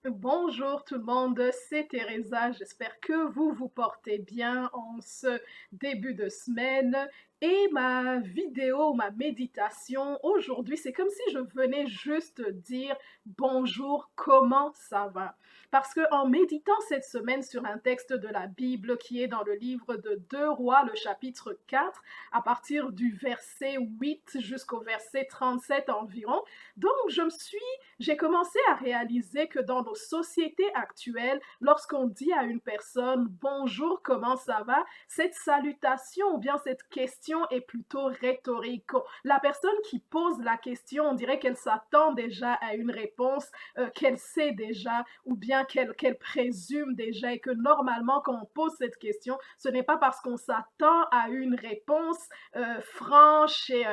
Bonjour tout le monde, c'est Teresa. J'espère que vous vous portez bien en ce début de semaine. Et ma vidéo, ma méditation aujourd'hui, c'est comme si je venais juste dire bonjour, comment ça va? Parce que en méditant cette semaine sur un texte de la Bible qui est dans le livre de 2 Rois, le chapitre 4, à partir du verset 8 jusqu'au verset 37 environ, donc j'ai commencé à réaliser que dans nos sociétés actuelles, lorsqu'on dit à une personne bonjour, comment ça va, cette salutation ou bien cette question est plutôt rhétorique. La personne qui pose la question, on dirait qu'elle s'attend déjà à une réponse qu'elle sait déjà ou bien qu'elle présume déjà et que normalement quand on pose cette question, ce n'est pas parce qu'on s'attend à une réponse franche et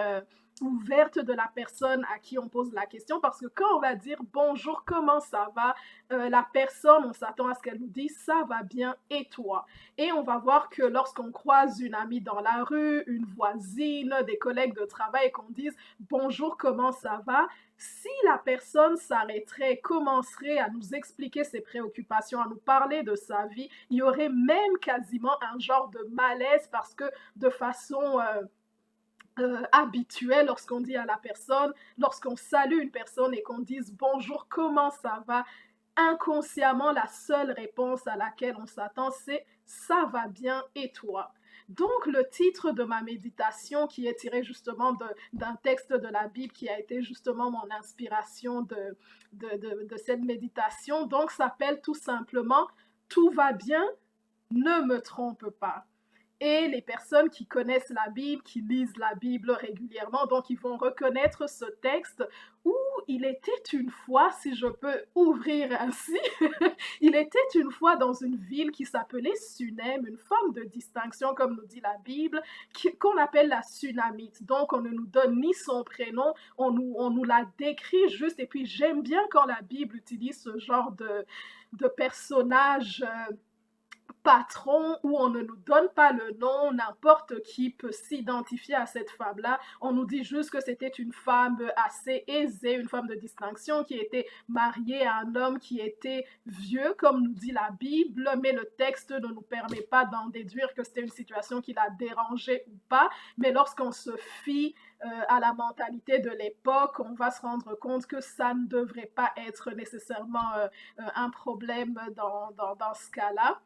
ouverte de la personne à qui on pose la question parce que quand on va dire bonjour, comment ça va, la personne, on s'attend à ce qu'elle nous dise ça va bien et toi. Et on va voir que lorsqu'on croise une amie dans la rue, une voisine, des collègues de travail et qu'on dise bonjour, comment ça va, si la personne s'arrêterait, commencerait à nous expliquer ses préoccupations, à nous parler de sa vie, il y aurait même quasiment un genre de malaise parce que de façon habituel lorsqu'on dit à la personne, lorsqu'on salue une personne et qu'on dise bonjour, comment ça va, inconsciemment, la seule réponse à laquelle on s'attend, c'est ça va bien et toi. Donc, le titre de ma méditation, qui est tiré justement d'un texte de la Bible qui a été justement mon inspiration de cette méditation, donc s'appelle tout simplement Tout va bien, ne me trompe pas. Et les personnes qui connaissent la Bible, qui lisent la Bible régulièrement, donc ils vont reconnaître ce texte où il était une fois, si je peux ouvrir ainsi, il était une fois dans une ville qui s'appelait Sunem, une femme de distinction, comme nous dit la Bible, qu'on appelle la Sunamite. Donc on ne nous donne ni son prénom, on nous la décrit juste, et puis j'aime bien quand la Bible utilise ce genre de personnage patron où on ne nous donne pas le nom, n'importe qui peut s'identifier à cette femme-là. On nous dit juste que c'était une femme assez aisée, une femme de distinction qui était mariée à un homme qui était vieux, comme nous dit la Bible, mais le texte ne nous permet pas d'en déduire que c'était une situation qui l'a dérangée ou pas. Mais lorsqu'on se fie à la mentalité de l'époque, on va se rendre compte que ça ne devrait pas être nécessairement un problème dans ce cas-là.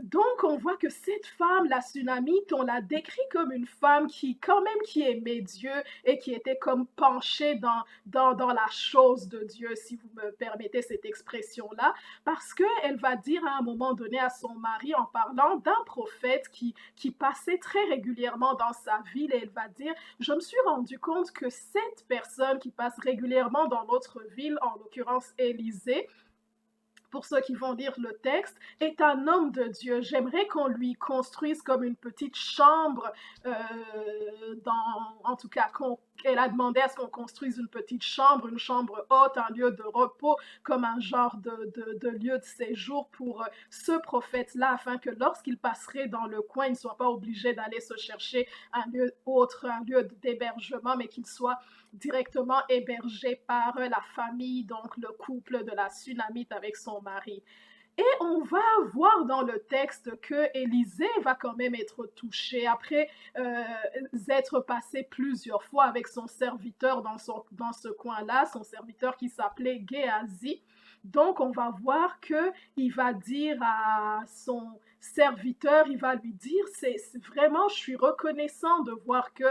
Donc, on voit que cette femme, la Sunamite, on la décrit comme une femme qui, quand même, qui aimait Dieu et qui était comme penchée dans la chose de Dieu, si vous me permettez cette expression-là, parce qu'elle va dire à un moment donné à son mari, en parlant d'un prophète qui passait très régulièrement dans sa ville, et elle va dire, je me suis rendu compte que cette personne qui passe régulièrement dans notre ville, en l'occurrence Élisée, pour ceux qui vont lire le texte, est un homme de Dieu. J'aimerais qu'on lui construise comme une petite chambre, en tout cas, elle a demandé à ce qu'on construise une petite chambre, une chambre haute, un lieu de repos, comme un genre de lieu de séjour pour ce prophète-là, afin que lorsqu'il passerait dans le coin, il ne soit pas obligé d'aller se chercher un lieu autre, un lieu d'hébergement, mais qu'il soit directement hébergé par la famille, donc le couple de la Sunamite avec son mari. Et on va voir dans le texte que Élisée va quand même être touché après être passé plusieurs fois avec son serviteur dans ce coin-là, son serviteur qui s'appelait Géasi. Donc on va voir que il va dire à son serviteur, il va lui dire, c'est vraiment, je suis reconnaissant de voir que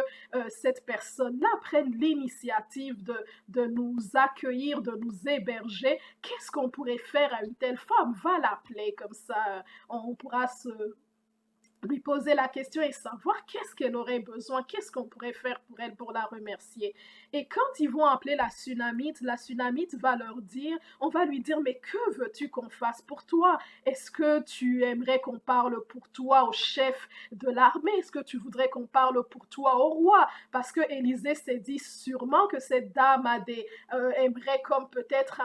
cette personne-là prenne l'initiative de nous accueillir, de nous héberger. Qu'est-ce qu'on pourrait faire à une telle femme? Va l'appeler, comme ça on pourra lui poser la question et savoir qu'est-ce qu'elle aurait besoin, qu'est-ce qu'on pourrait faire pour elle pour la remercier. Et quand ils vont appeler la Sunamite va leur dire, on va lui dire, mais que veux-tu qu'on fasse pour toi? Est-ce que tu aimerais qu'on parle pour toi au chef de l'armée? Est-ce que tu voudrais qu'on parle pour toi au roi? Parce que Élisée s'est dit sûrement que cette dame aimerait comme peut-être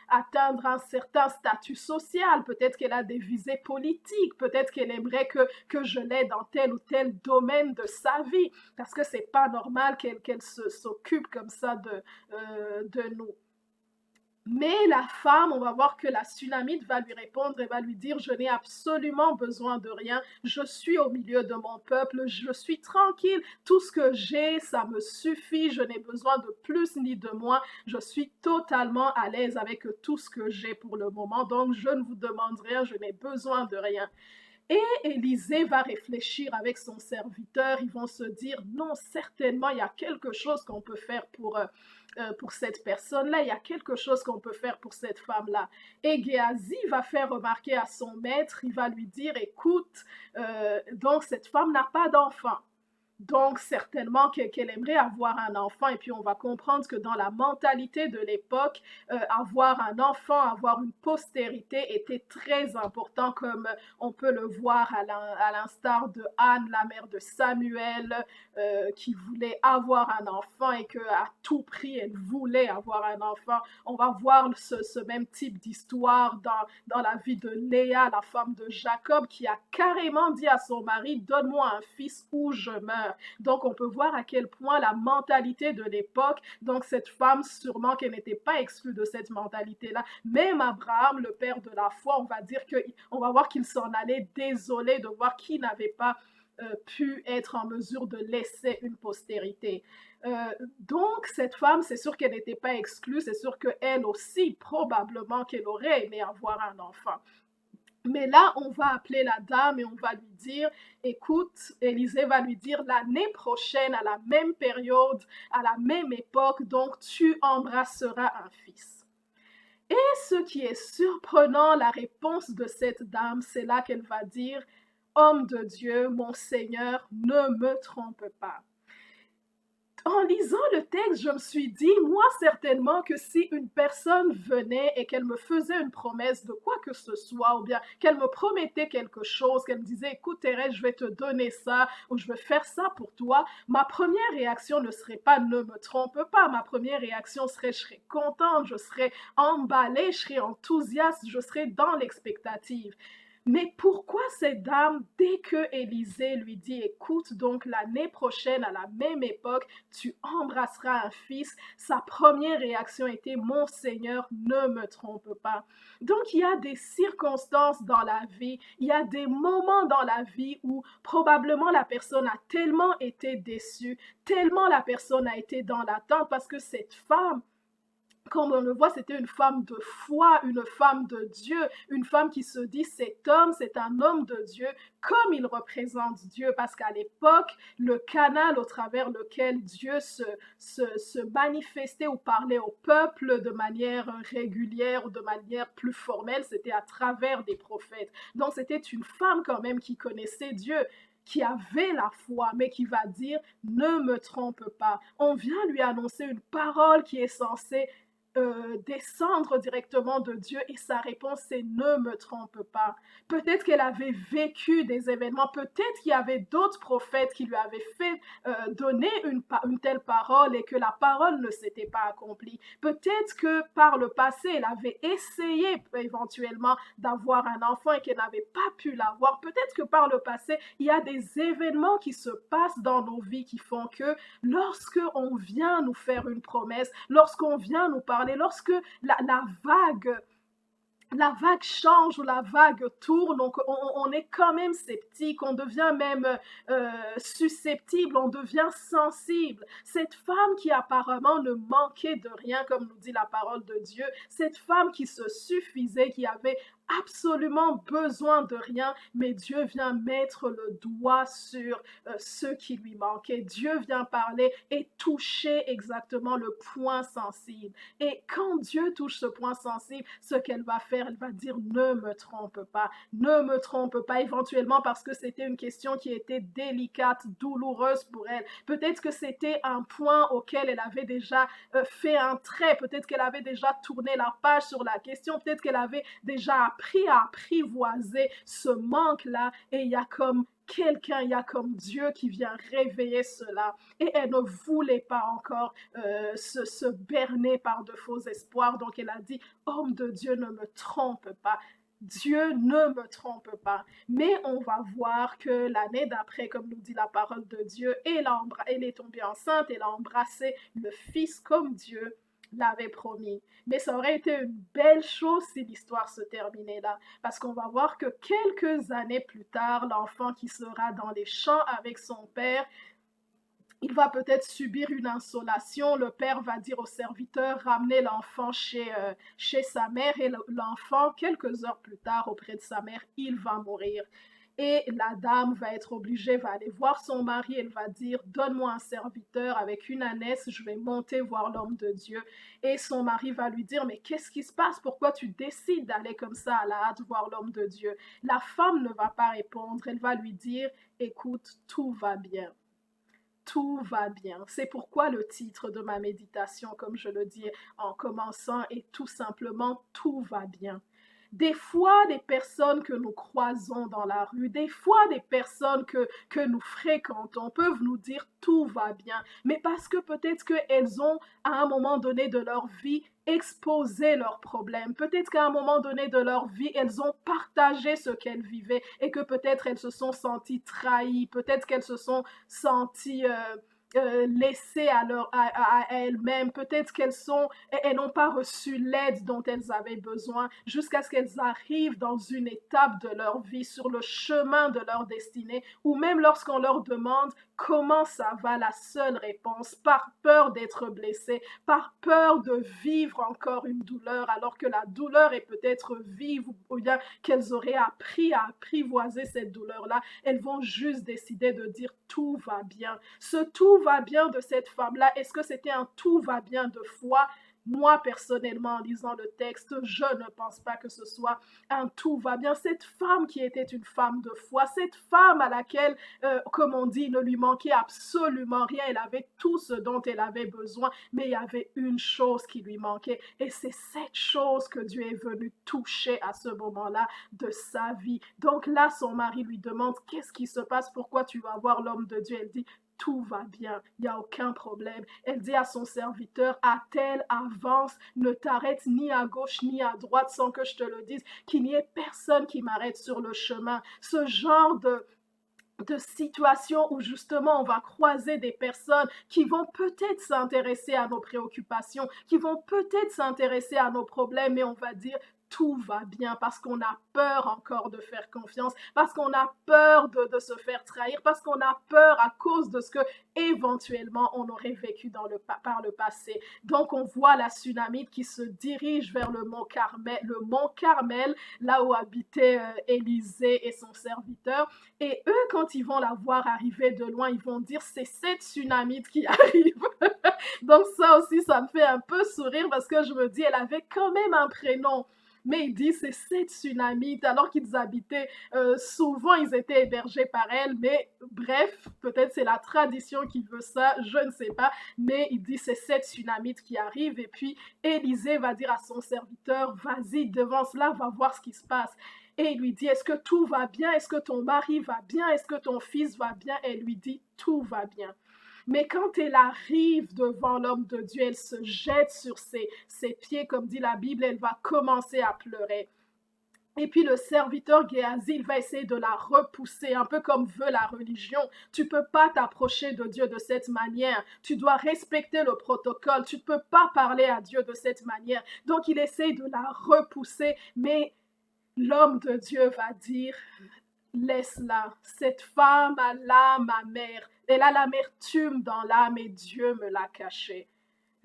atteindre un certain statut social, peut-être qu'elle a des visées politiques, peut-être qu'elle aimerait que je l'aide dans tel ou tel domaine de sa vie, parce que c'est pas normal qu'elle s'occupe comme ça de nous. Mais la femme, on va voir que la Sunamite va lui répondre et va lui dire, je n'ai absolument besoin de rien, je suis au milieu de mon peuple, je suis tranquille, tout ce que j'ai, ça me suffit, je n'ai besoin de plus ni de moins, je suis totalement à l'aise avec tout ce que j'ai pour le moment, donc je ne vous demande rien, je n'ai besoin de rien. Et Élisée va réfléchir avec son serviteur. Ils vont se dire, non, certainement, il y a quelque chose qu'on peut faire pour cette personne-là. Il y a quelque chose qu'on peut faire pour cette femme-là. Et Géasi va faire remarquer à son maître, il va lui dire, écoute, donc cette femme n'a pas d'enfant. Donc, certainement qu'elle aimerait avoir un enfant. Et puis, on va comprendre que dans la mentalité de l'époque, avoir un enfant, avoir une postérité était très important, comme on peut le voir à l'instar de Anne, la mère de Samuel, qui voulait avoir un enfant et qu'à tout prix, elle voulait avoir un enfant. On va voir ce même type d'histoire dans la vie de Léa, la femme de Jacob, qui a carrément dit à son mari, donne-moi un fils ou je meurs. Donc, on peut voir à quel point la mentalité de l'époque, donc cette femme, sûrement qu'elle n'était pas exclue de cette mentalité-là. Même Abraham, le père de la foi, on va voir qu'il s'en allait désolé de voir qu'il n'avait pas pu être en mesure de laisser une postérité. Donc, cette femme, c'est sûr qu'elle n'était pas exclue, c'est sûr qu'elle aussi, probablement qu'elle aurait aimé avoir un enfant. Mais là, on va appeler la dame et on va lui dire, écoute, Élisée va lui dire, l'année prochaine, à la même période, à la même époque, donc tu embrasseras un fils. Et ce qui est surprenant, la réponse de cette dame, c'est là qu'elle va dire, homme de Dieu, mon Seigneur, ne me trompe pas. En lisant le texte, je me suis dit, moi certainement que si une personne venait et qu'elle me faisait une promesse de quoi que ce soit, ou bien qu'elle me promettait quelque chose, qu'elle me disait, écoute Thérèse, je vais te donner ça, ou je vais faire ça pour toi, ma première réaction ne serait pas ne me trompe pas, ma première réaction serait je serais contente, je serais emballée, je serais enthousiaste, je serais dans l'expectative. Mais pourquoi cette dame, dès que Élisée lui dit, écoute, donc l'année prochaine, à la même époque, tu embrasseras un fils, sa première réaction était, mon Seigneur, ne me trompe pas. Donc il y a des circonstances dans la vie, il y a des moments dans la vie où probablement la personne a tellement été déçue, tellement la personne a été dans l'attente parce que cette femme, comme on le voit, c'était une femme de foi, une femme de Dieu, une femme qui se dit cet homme, c'est un homme de Dieu, comme il représente Dieu, parce qu'à l'époque, le canal au travers lequel Dieu se manifestait ou parlait au peuple de manière régulière ou de manière plus formelle, c'était à travers des prophètes. Donc c'était une femme quand même qui connaissait Dieu, qui avait la foi, mais qui va dire ne me trompe pas. On vient lui annoncer une parole qui est censée descendre directement de Dieu et sa réponse c'est ne me trompe pas. Peut-être qu'elle avait vécu des événements, peut-être qu'il y avait d'autres prophètes qui lui avaient fait donner une telle parole et que la parole ne s'était pas accomplie. Peut-être que par le passé, elle avait essayé éventuellement d'avoir un enfant et qu'elle n'avait pas pu l'avoir. Peut-être que par le passé, il y a des événements qui se passent dans nos vies qui font que lorsque on vient nous faire une promesse, lorsqu'on vient nous parler, lorsque la vague change ou la vague tourne, donc on est quand même sceptique, on devient même susceptible, on devient sensible. Cette femme qui apparemment ne manquait de rien, comme nous dit la parole de Dieu, cette femme qui se suffisait, qui avait absolument besoin de rien, mais Dieu vient mettre le doigt sur ce qui lui manquait. Dieu vient parler et toucher exactement le point sensible. Et quand Dieu touche ce point sensible, ce qu'elle va faire, elle va dire ne me trompe pas, ne me trompe pas, éventuellement parce que c'était une question qui était délicate, douloureuse pour elle. Peut-être que c'était un point auquel elle avait déjà fait un trait, peut-être qu'elle avait déjà tourné la page sur la question, peut-être qu'elle avait déjà appris à apprivoiser ce manque-là et il y a comme quelqu'un, il y a comme Dieu qui vient réveiller cela. Et elle ne voulait pas encore se berner par de faux espoirs. Donc elle a dit, homme de Dieu, ne me trompe pas. Dieu ne me trompe pas. Mais on va voir que l'année d'après, comme nous dit la parole de Dieu, elle est tombée enceinte, elle a embrassé le Fils comme Dieu. l'avait promis. Mais ça aurait été une belle chose si l'histoire se terminait là, parce qu'on va voir que quelques années plus tard, l'enfant qui sera dans les champs avec son père, il va peut-être subir une insolation. Le père va dire au serviteur, ramenez l'enfant chez sa mère, et l'enfant, quelques heures plus tard, auprès de sa mère, il va mourir. Et la dame va être obligée, va aller voir son mari, elle va dire, donne-moi un serviteur avec une ânesse, je vais monter voir l'homme de Dieu. Et son mari va lui dire, mais qu'est-ce qui se passe? Pourquoi tu décides d'aller comme ça à la hâte voir l'homme de Dieu? La femme ne va pas répondre, elle va lui dire, écoute, tout va bien. Tout va bien. C'est pourquoi le titre de ma méditation, comme je le dis en commençant, est tout simplement tout va bien. Des fois, des personnes que nous croisons dans la rue, des fois, des personnes que nous fréquentons peuvent nous dire tout va bien, mais parce que peut-être qu'elles ont, à un moment donné de leur vie, exposé leurs problèmes. Peut-être qu'à un moment donné de leur vie, elles ont partagé ce qu'elles vivaient et que peut-être elles se sont senties trahies, peut-être qu'elles se sont senties laissées à elles-mêmes, peut-être elles n'ont pas reçu l'aide dont elles avaient besoin jusqu'à ce qu'elles arrivent dans une étape de leur vie, sur le chemin de leur destinée, ou même lorsqu'on leur demande comment ça va, la seule réponse, par peur d'être blessées, par peur de vivre encore une douleur, alors que la douleur est peut-être vive, ou bien qu'elles auraient appris à apprivoiser cette douleur-là, elles vont juste décider de dire tout va bien. Ce tout va bien de cette femme-là, est-ce que c'était un tout va bien de foi? Moi, personnellement, en lisant le texte, je ne pense pas que ce soit un tout va bien. Cette femme qui était une femme de foi, cette femme à laquelle, comme on dit, il ne lui manquait absolument rien, elle avait tout ce dont elle avait besoin, mais il y avait une chose qui lui manquait, et c'est cette chose que Dieu est venu toucher à ce moment-là de sa vie. Donc là, son mari lui demande, qu'est-ce qui se passe? Pourquoi tu vas voir l'homme de Dieu? Elle dit, tout va bien, il n'y a aucun problème. Elle dit à son serviteur, attelle, avance, ne t'arrête ni à gauche ni à droite sans que je te le dise, qu'il n'y ait personne qui m'arrête sur le chemin. Ce genre de situation où justement on va croiser des personnes qui vont peut-être s'intéresser à nos préoccupations, qui vont peut-être s'intéresser à nos problèmes, et on va dire tout va bien parce qu'on a peur encore de faire confiance, parce qu'on a peur de se faire trahir, parce qu'on a peur à cause de ce que éventuellement on aurait vécu par le passé. Donc on voit la Sunamite qui se dirige vers le mont Carmel, là où habitait Élisée et son serviteur. Et eux, quand ils vont la voir arriver de loin, ils vont dire c'est cette Sunamite qui arrive. Donc ça aussi, ça me fait un peu sourire parce que je me dis, elle avait quand même un prénom. Mais il dit, c'est cette Sunamite, alors qu'ils habitaient, souvent ils étaient hébergés par elle, mais bref, peut-être c'est la tradition qui veut ça, je ne sais pas, mais il dit, c'est cette Sunamite qui arrive, et puis Élisée va dire à son serviteur, vas-y, devance là, va voir ce qui se passe. Et il lui dit, est-ce que tout va bien? Est-ce que ton mari va bien? Est-ce que ton fils va bien? Et elle lui dit, tout va bien. Mais quand elle arrive devant l'homme de Dieu, elle se jette sur ses pieds, comme dit la Bible, elle va commencer à pleurer. Et puis le serviteur Géasi, il va essayer de la repousser, un peu comme veut la religion. Tu ne peux pas t'approcher de Dieu de cette manière. Tu dois respecter le protocole. Tu ne peux pas parler à Dieu de cette manière. Donc il essaye de la repousser, mais l'homme de Dieu va dire, laisse-la. Cette femme a l'âme amère. Elle a l'amertume dans l'âme et Dieu me l'a cachée.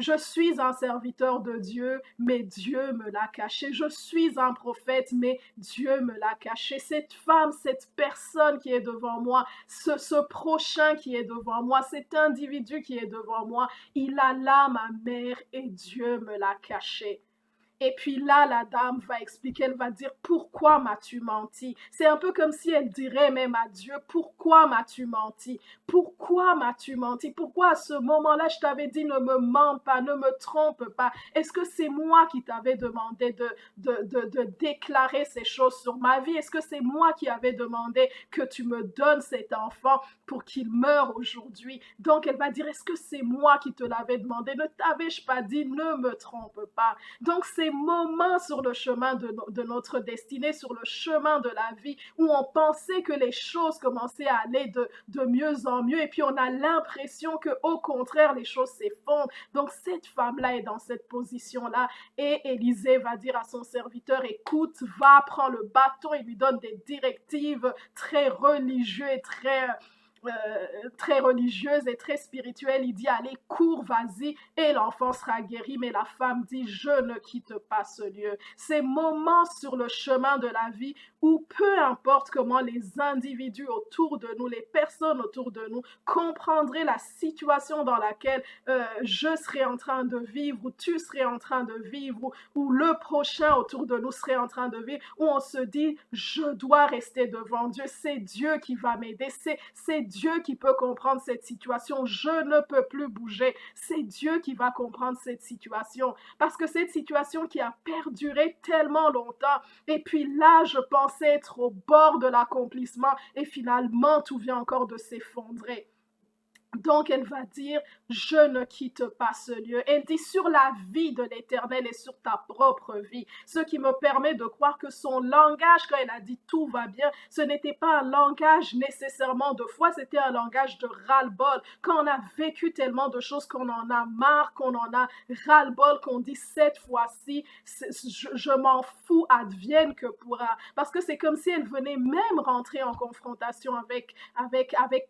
Je suis un serviteur de Dieu, mais Dieu me l'a caché. Je suis un prophète, mais Dieu me l'a caché. Cette femme, cette personne qui est devant moi, ce prochain qui est devant moi, cet individu qui est devant moi, il a l'âme amère et Dieu me l'a caché. Et puis là, la dame va expliquer, elle va dire, pourquoi m'as-tu menti? C'est un peu comme si elle dirait même à Dieu, pourquoi m'as-tu menti? Pourquoi m'as-tu menti? Pourquoi à ce moment-là, je t'avais dit, ne me mens pas, ne me trompe pas? Est-ce que c'est moi qui t'avais demandé de déclarer ces choses sur ma vie? Est-ce que c'est moi qui avais demandé que tu me donnes cet enfant pour qu'il meure aujourd'hui? Donc elle va dire, est-ce que c'est moi qui te l'avais demandé? Ne t'avais-je pas dit, ne me trompe pas? Donc c'est ces moments sur le chemin de notre destinée, sur le chemin de la vie, où on pensait que les choses commençaient à aller de mieux en mieux, et puis on a l'impression que au contraire, les choses s'effondrent. Donc cette femme-là est dans cette position-là, et Élisée va dire à son serviteur, écoute, va, prends le bâton, il lui donne des directives très religieuses et très religieuse et très spirituelle. Il dit, allez, cours, vas-y, et l'enfant sera guéri. Mais la femme dit, je ne quitte pas ce lieu. Ces moments sur le chemin de la vie où peu importe comment les individus autour de nous, les personnes autour de nous comprendraient la situation dans laquelle je serais en train de vivre, ou tu serais en train de vivre, ou le prochain autour de nous serait en train de vivre, où on se dit, je dois rester devant Dieu, c'est Dieu qui va m'aider, c'est Dieu qui peut comprendre cette situation, je ne peux plus bouger, c'est Dieu qui va comprendre cette situation, parce que cette situation qui a perduré tellement longtemps, et puis là, je pensais être au bord de l'accomplissement, et finalement, tout vient encore de s'effondrer. Donc, elle va dire, je ne quitte pas ce lieu. Elle dit sur la vie de l'Éternel et sur ta propre vie. Ce qui me permet de croire que son langage, quand elle a dit tout va bien, ce n'était pas un langage nécessairement de foi, c'était un langage de ras-le-bol. Quand on a vécu tellement de choses qu'on en a marre, qu'on en a ras-le-bol, qu'on dit cette fois-ci, je m'en fous, advienne que pourra. Parce que c'est comme si elle venait même rentrer en confrontation avec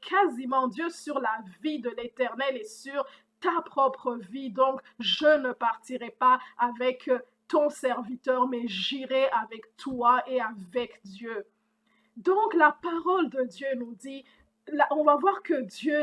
quasiment Dieu sur la vie de l'Éternel et sur ta propre vie. Donc, je ne partirai pas avec ton serviteur, mais j'irai avec toi et avec Dieu. Donc, la parole de Dieu nous dit, on va voir que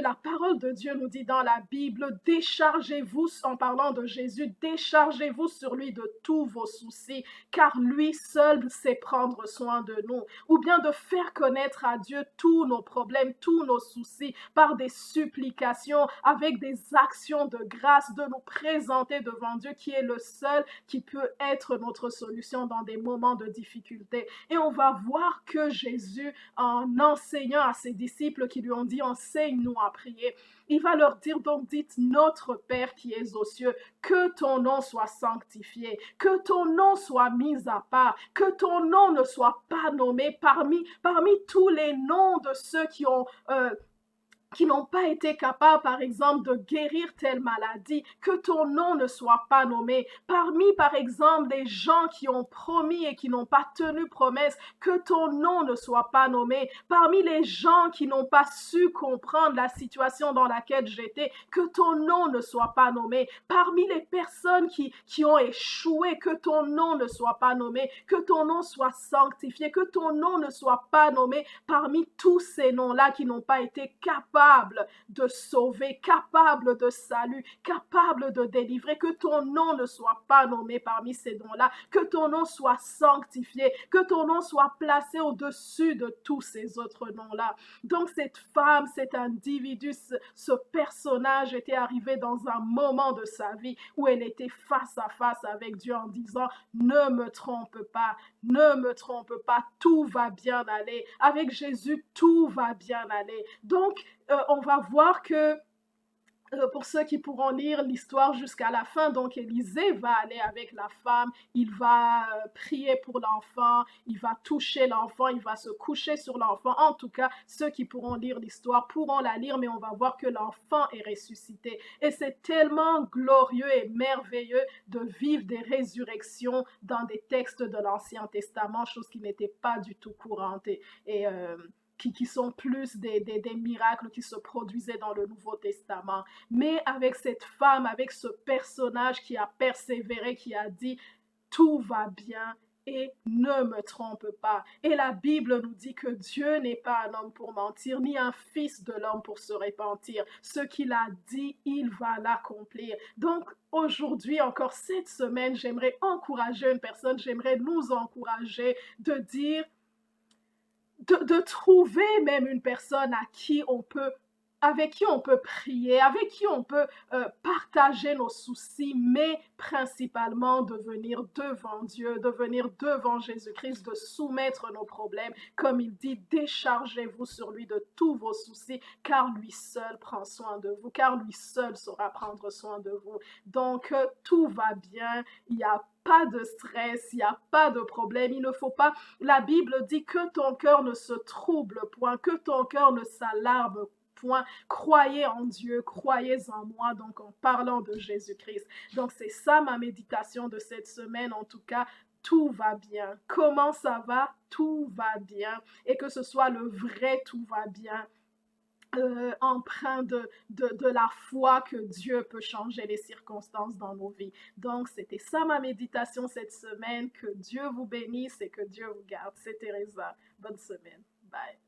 la parole de Dieu nous dit dans la Bible, déchargez-vous, en parlant de Jésus, déchargez-vous sur lui de tous vos soucis, car lui seul sait prendre soin de nous. Ou bien de faire connaître à Dieu tous nos problèmes, tous nos soucis, par des supplications, avec des actions de grâce, de nous présenter devant Dieu, qui est le seul qui peut être notre solution dans des moments de difficulté. Et on va voir que Jésus, en enseignant à ses disciples qui lui ont dit, enseigne-nous à prier, il va leur dire, donc dites, notre Père qui es aux cieux, que ton nom soit sanctifié, que ton nom soit mis à part, que ton nom ne soit pas nommé parmi tous les noms de ceux qui n'ont pas été capables, par exemple, de guérir telle maladie, que ton nom ne soit pas nommé. Parmi, par exemple, les gens qui ont promis et qui n'ont pas tenu promesse, que ton nom ne soit pas nommé. Parmi les gens qui n'ont pas su comprendre la situation dans laquelle j'étais, que ton nom ne soit pas nommé. Parmi les personnes qui ont échoué, que ton nom ne soit pas nommé, que ton nom soit sanctifié, que ton nom ne soit pas nommé. Parmi tous ces noms-là qui n'ont pas été capables de sauver, capable de salut, capable de délivrer, que ton nom ne soit pas nommé parmi ces noms-là, que ton nom soit sanctifié, que ton nom soit placé au-dessus de tous ces autres noms-là. Donc cette femme, cet individu, ce personnage était arrivé dans un moment de sa vie où elle était face à face avec Dieu en disant, ne me trompe pas, ne me trompe pas, tout va bien aller. Avec Jésus, tout va bien aller. Donc, on va voir que pour ceux qui pourront lire l'histoire jusqu'à la fin, donc Élisée va aller avec la femme, il va prier pour l'enfant, il va toucher l'enfant, il va se coucher sur l'enfant. En tout cas, ceux qui pourront lire l'histoire pourront la lire, mais on va voir que l'enfant est ressuscité. Et c'est tellement glorieux et merveilleux de vivre des résurrections dans des textes de l'Ancien Testament, chose qui n'était pas du tout courante. Qui sont plus des miracles qui se produisaient dans le Nouveau Testament. Mais avec cette femme, avec ce personnage qui a persévéré, qui a dit « tout va bien » et ne me trompe pas. Et la Bible nous dit que Dieu n'est pas un homme pour mentir, ni un fils de l'homme pour se repentir. Ce qu'il a dit, il va l'accomplir. Donc, aujourd'hui, encore cette semaine, j'aimerais encourager une personne, j'aimerais nous encourager de dire de trouver même une personne à qui on peut avec qui on peut prier, avec qui on peut partager nos soucis, mais principalement de venir devant Dieu, de venir devant Jésus-Christ, de soumettre nos problèmes. Comme il dit, déchargez-vous sur lui de tous vos soucis, car lui seul prend soin de vous, car lui seul saura prendre soin de vous. Donc, tout va bien, il n'y a pas de stress, il n'y a pas de problème, il ne faut pas, la Bible dit que ton cœur ne se trouble point, que ton cœur ne s'alarme point. Croyez en Dieu, croyez en moi, donc en parlant de Jésus-Christ. Donc c'est ça ma méditation de cette semaine, en tout cas. Tout va bien. Comment ça va? Tout va bien. Et que ce soit le vrai tout va bien, empreint de la foi que Dieu peut changer les circonstances dans nos vies. Donc, c'était ça ma méditation cette semaine. Que Dieu vous bénisse et que Dieu vous garde. C'est Teresa. Bonne semaine. Bye.